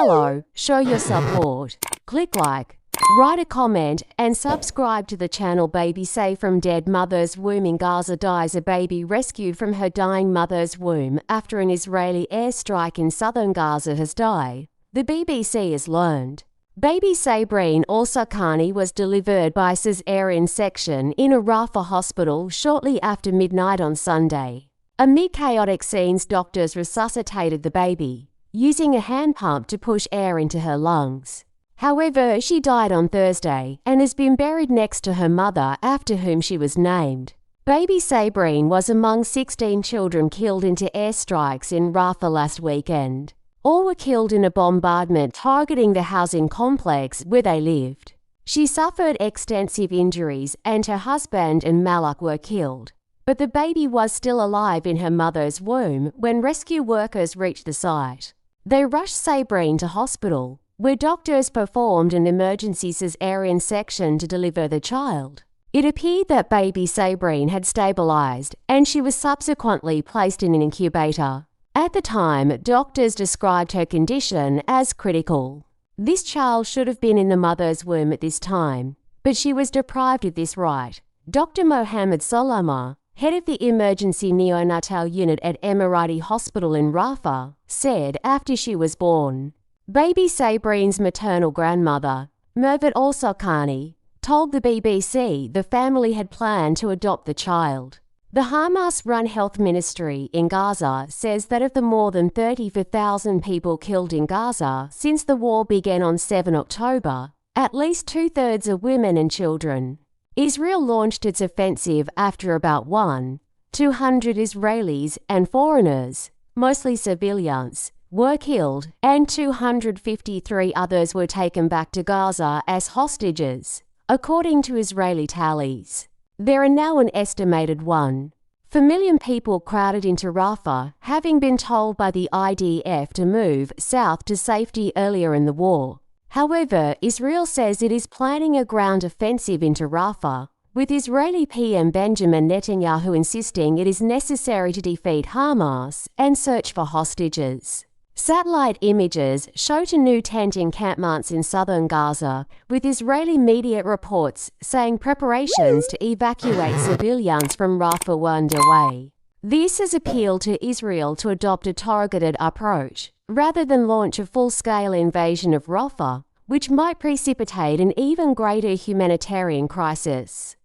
Hello, show your support. Click like, write a comment, and subscribe to the channel. Baby saved from dead mother's womb in Gaza dies. A baby rescued from her dying mother's womb after an Israeli airstrike in southern Gaza has died, the BBC has learned. Baby Sabrine al-Sakani was delivered by caesarean section in a Rafah hospital shortly after midnight on Sunday. Amid chaotic scenes, doctors resuscitated the baby, using a hand pump to push air into her lungs. However, she died on Thursday and has been buried next to her mother, after whom she was named. Baby Sabrine was among 16 children killed into airstrikes in Rafah last weekend. All were killed in a bombardment targeting the housing complex where they lived. She suffered extensive injuries and her husband and Malak were killed. But the baby was still alive in her mother's womb when rescue workers reached the site. They rushed Sabrine to hospital, where doctors performed an emergency caesarean section to deliver the child. It appeared that baby Sabrine had stabilized and she was subsequently placed in an incubator. At the time, doctors described her condition as critical. This child should have been in the mother's womb at this time, but she was deprived of this right. Dr. Mohammed Solama, head of the emergency neonatal unit at Emirati Hospital in Rafah, said after she was born. Baby Sabrine's maternal grandmother, Mervat al-Sakani, told the BBC the family had planned to adopt the child. The Hamas-run health ministry in Gaza says that of the more than 34,000 people killed in Gaza since the war began on 7 October, at least two-thirds are women and children. Israel launched its offensive after about 200 Israelis and foreigners, mostly civilians, were killed and 253 others were taken back to Gaza as hostages, according to Israeli tallies. There are now an estimated 1 million people crowded into Rafah, having been told by the IDF to move south to safety earlier in the war. However, Israel says it is planning a ground offensive into Rafah, with Israeli PM Benjamin Netanyahu insisting it is necessary to defeat Hamas and search for hostages. Satellite images showed new tent encampments in southern Gaza, with Israeli media reports saying preparations to evacuate civilians from Rafah were underway. This has appealed to Israel to adopt a targeted approach, rather than launch a full-scale invasion of Rafah, which might precipitate an even greater humanitarian crisis.